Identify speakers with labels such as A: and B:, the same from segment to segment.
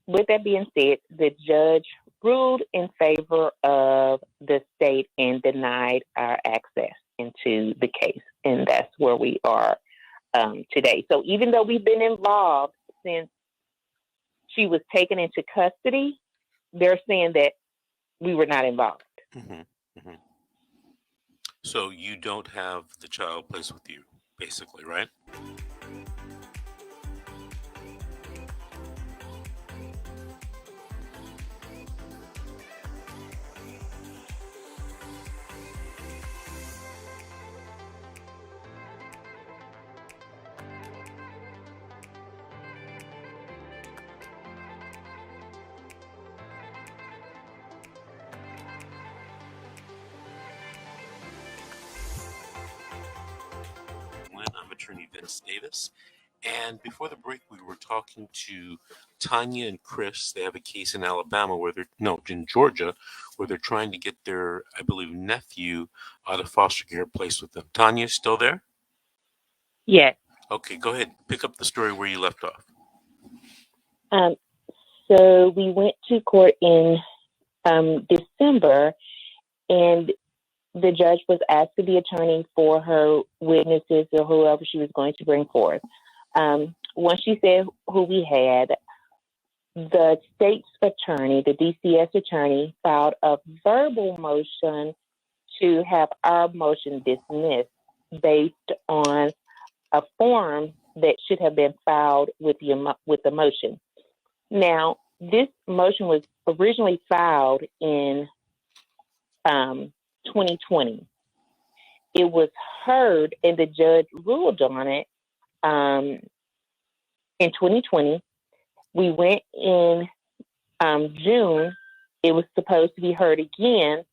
A: With that being said, the judge ruled in favor of the state and denied our access into the case. And that's where we are today. So even though we've been involved since she was taken into custody, they're saying that we were not involved.
B: Mm-hmm. Mm-hmm. So you don't have the child placed with you, basically, right? I'm attorney Vince Davis. And before the break, we were talking to Tanya and Chris. They have a case in Alabama in Georgia, where they're trying to get their, I believe, nephew out of foster care placed with them. Tanya, still there?
A: Yes.
B: Okay, go ahead. Pick up the story where you left off.
A: So we went to court in December, and the judge was asking the attorney for her witnesses or whoever she was going to bring forth. Once she said who we had, the state's attorney, the DCS attorney, filed a verbal motion to have our motion dismissed based on a form that should have been filed with the motion. Now, this motion was originally filed in 2020. It was heard and the judge ruled on it in 2020. We went in June. It was supposed to be heard again.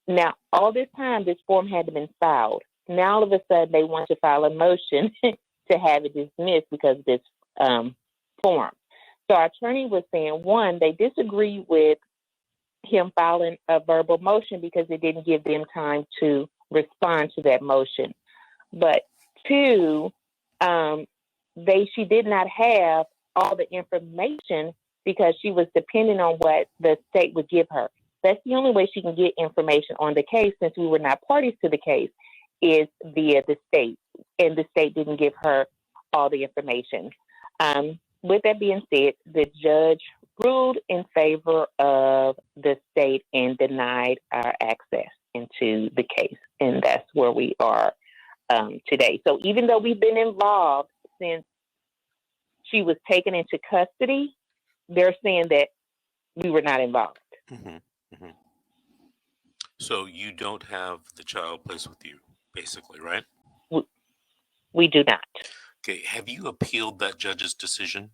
A: Now, all this time, this form hadn't been filed. Now, all of a sudden, they want to file a motion to have it dismissed because of this form. So our attorney was saying, one, they disagree with him filing a verbal motion because it didn't give them time to respond to that motion. But two, she did not have all the information because she was depending on what the state would give her. That's the only way she can get information on the case, since we were not parties to the case, is via the state. And the state didn't give her all the information. With that being said, the judge ruled in favor of the state and denied our access into the case. And that's where we are today. So even though we've been involved since she was taken into custody, they're saying that we were not involved.
B: Mm-hmm. Mm-hmm. So you don't have the child placed with you, basically, right?
A: We do not.
B: Okay. Have you appealed that judge's decision?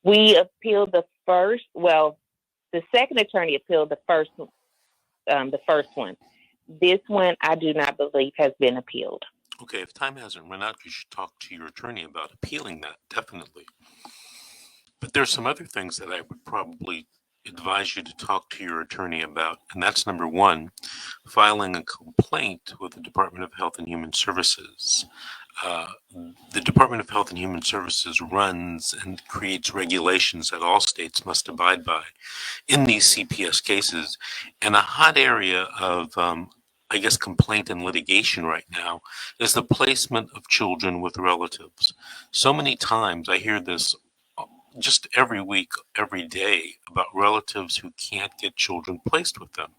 A: We appealed the second attorney appealed the first one. This one, I do not believe has been appealed.
B: Okay, if time hasn't run out, you should talk to your attorney about appealing that, definitely. But there's some other things that I would probably advise you to talk to your attorney about. And that's number one, filing a complaint with the Department of Health and Human Services. The Department of Health and Human Services runs and creates regulations that all states must abide by in these CPS cases. And a hot area of complaint and litigation right now is the placement of children with relatives. So many times I hear this just every week, every day, about relatives who can't get children placed with them.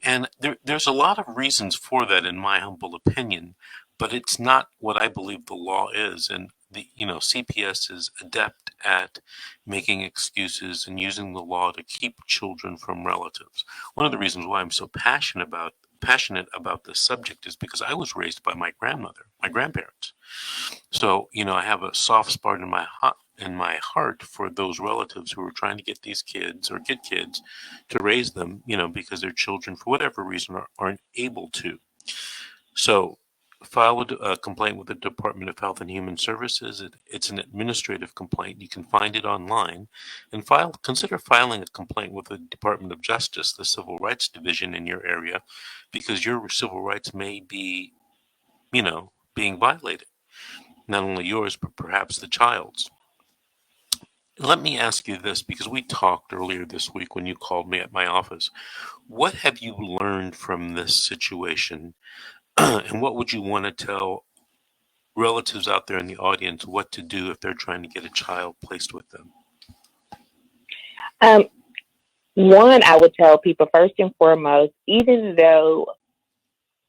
B: And there's a lot of reasons for that, in my humble opinion, but it's not what I believe the law is. And CPS is adept at making excuses and using the law to keep children from relatives. One of the reasons why I'm so passionate about this subject is because I was raised by my grandparents. So, I have a soft spot in my heart for those relatives who are trying to get these kids or get kids to raise them, because their children, for whatever reason, aren't able to. So file a complaint with the Department of Health and Human Services. It's an administrative complaint. You can find it online, and consider filing a complaint with the Department of Justice, the Civil Rights Division in your area, because your civil rights may be, being violated. not only yours, but perhaps the child's. Let me ask you this, because we talked earlier this week when you called me at my office. What have you learned from this situation? And what would you want to tell relatives out there in the audience what to do if they're trying to get a child placed with them?
A: One, I would tell people first and foremost, even though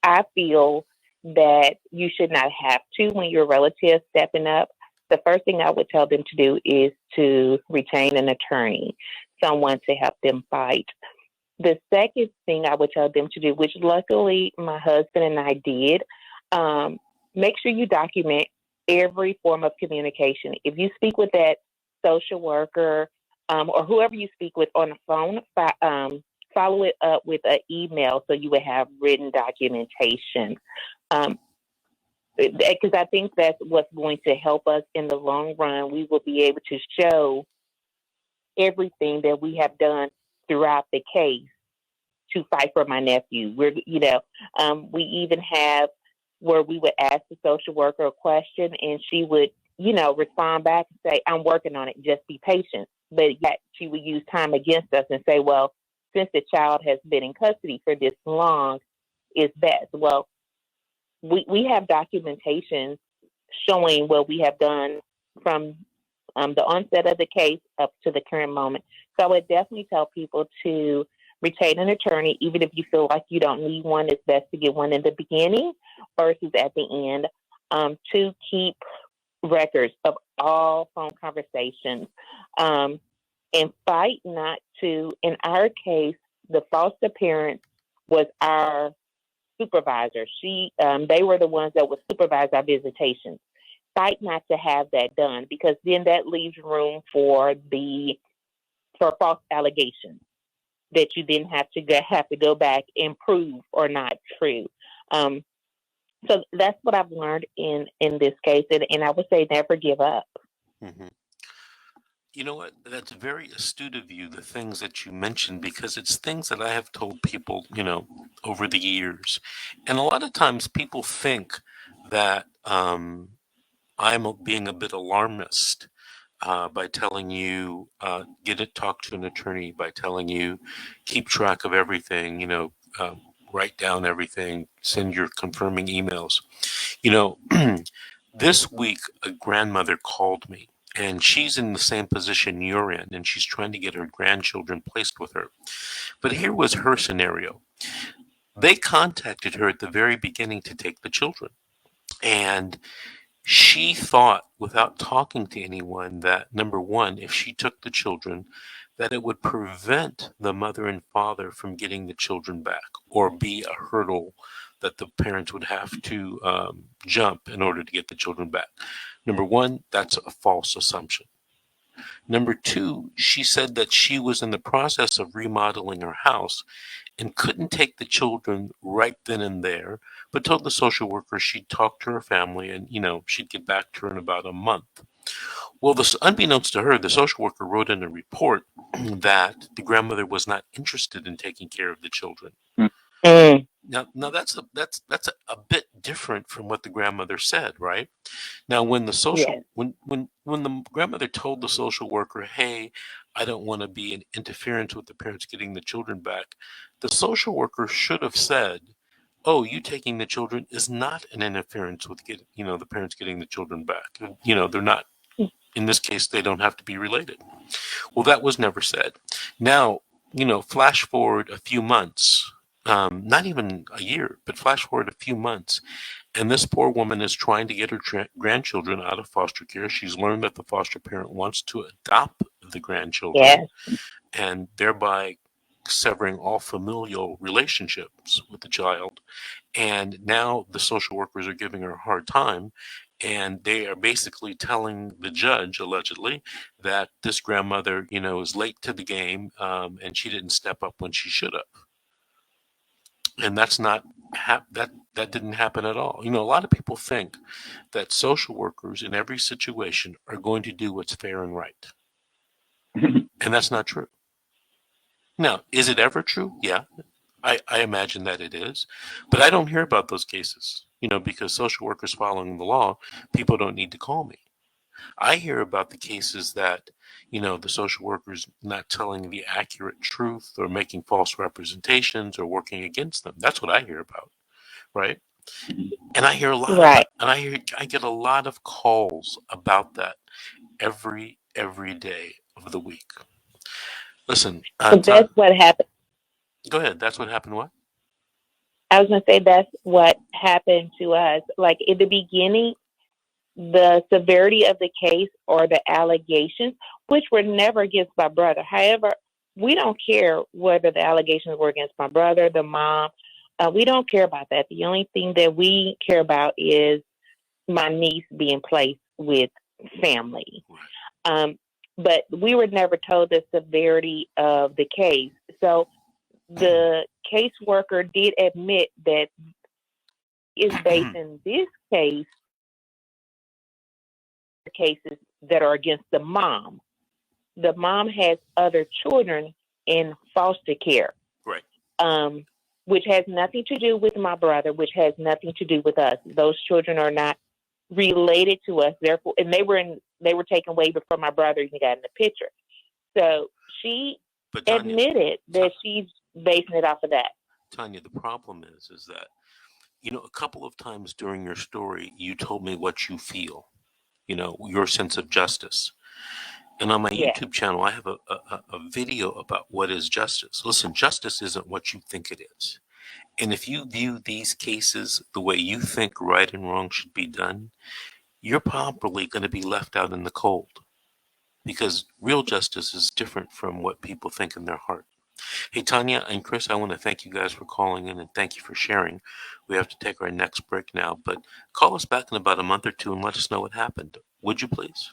A: I feel that you should not have to when your relative is stepping up, the first thing I would tell them to do is to retain an attorney, someone to help them fight. The second thing I would tell them to do, which luckily my husband and I did, make sure you document every form of communication. If you speak with that social worker or whoever you speak with on the phone, follow it up with an email so you would have written documentation. Because I think that's what's going to help us in the long run. We will be able to show everything that we have done throughout the case to fight for my nephew. We even have where we would ask the social worker a question and she would, respond back and say, I'm working on it, just be patient. But yet she would use time against us and say, well, since the child has been in custody for this long, it's best. Well, we have documentation showing what we have done from the onset of the case up to the current moment. So I would definitely tell people to retain an attorney, even if you feel like you don't need one. It's best to get one in the beginning versus at the end. To keep records of all phone conversations and fight not to. In our case, the foster parent was our supervisor. They were the ones that would supervise our visitations. Fight not to have that done, because then that leaves room for false allegations that you then have to go back and prove are not true. So that's what I've learned in this case, and I would say never give up.
B: Mm-hmm. You know what? That's very astute of you, the things that you mentioned, because it's things that I have told people, over the years. And a lot of times people think that I'm being a bit alarmist by telling you, talk to an attorney, by telling you, keep track of everything, write down everything, send your confirming emails. This week, a grandmother called me. And she's in the same position you're in, and she's trying to get her grandchildren placed with her. But here was her scenario. They contacted her at the very beginning to take the children. And she thought, without talking to anyone, that, number one, if she took the children, that it would prevent the mother and father from getting the children back, or be a hurdle that the parents would have to jump in order to get the children back. Number one, that's a false assumption. Number two, she said that she was in the process of remodeling her house and couldn't take the children right then and there, but told the social worker she'd talk to her family and, she'd get back to her in about a month. Well, unbeknownst to her, the social worker wrote in a report that the grandmother was not interested in taking care of the children.
A: Mm.
B: Now that's a bit different from what the grandmother said, right? Now, when the when the grandmother told the social worker, "Hey, I don't want to be an interference with the parents getting the children back," the social worker should have said, "Oh, you taking the children is not an interference with the parents getting the children back. They're not. In this case, they don't have to be related." Well, that was never said. Now, flash forward a few months. Not even a year, but flash forward a few months, and this poor woman is trying to get her grandchildren out of foster care. She's learned that the foster parent wants to adopt the grandchildren, and thereby severing all familial relationships with the child. And now the social workers are giving her a hard time, and they are basically telling the judge, allegedly, that this grandmother, is late to the game, and she didn't step up when she should have. And that's not that didn't happen at all. A lot of people think that social workers in every situation are going to do what's fair and right. And that's not true. Now, is it ever true? Yeah, I imagine that it is. But I don't hear about those cases. because social workers following the law, people don't need to call me. I hear about the cases that, the social workers not telling the accurate truth or making false representations or working against them. That's what I hear about, right? And I hear a lot
A: Right.
B: and I get a lot of calls about that every day of the week. Listen,
A: But that's what happened.
B: go ahead. That's what happened. What?
A: I was going to say that's what happened to us. Like in the beginning, the severity of the case or the allegations, which were never against my brother. However, we don't care whether the allegations were against my brother, the mom. We don't care about that. The only thing that we care about is my niece being placed with family. But we were never told the severity of the case. So the caseworker did admit that is based in this case cases that are against the mom. The mom has other children in foster care,
B: Right.
A: Which has nothing to do with my brother, which has nothing to do with us. Those children are not related to us, therefore, and they were taken way before my brother even got in the picture. So she admitted that she's basing it off of that.
B: Tanya, the problem is that, a couple of times during your story, you told me what you feel, your sense of justice. And on my YouTube channel, I have a video about what is justice. Listen, justice isn't what you think it is. And if you view these cases the way you think right and wrong should be done, you're probably going to be left out in the cold, because real justice is different from what people think in their heart. Hey, Tanya and Chris, I want to thank you guys for calling in and thank you for sharing. We have to take our next break now, but call us back in about a month or two and let us know what happened. Would you please?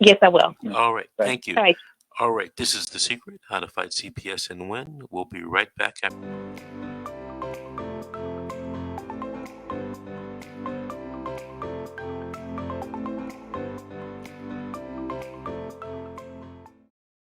A: Yes, I will.
B: All right. Thank you.
A: All right.
B: All right. This is The Secret, How to Fight CPS and Win. We'll be right back after.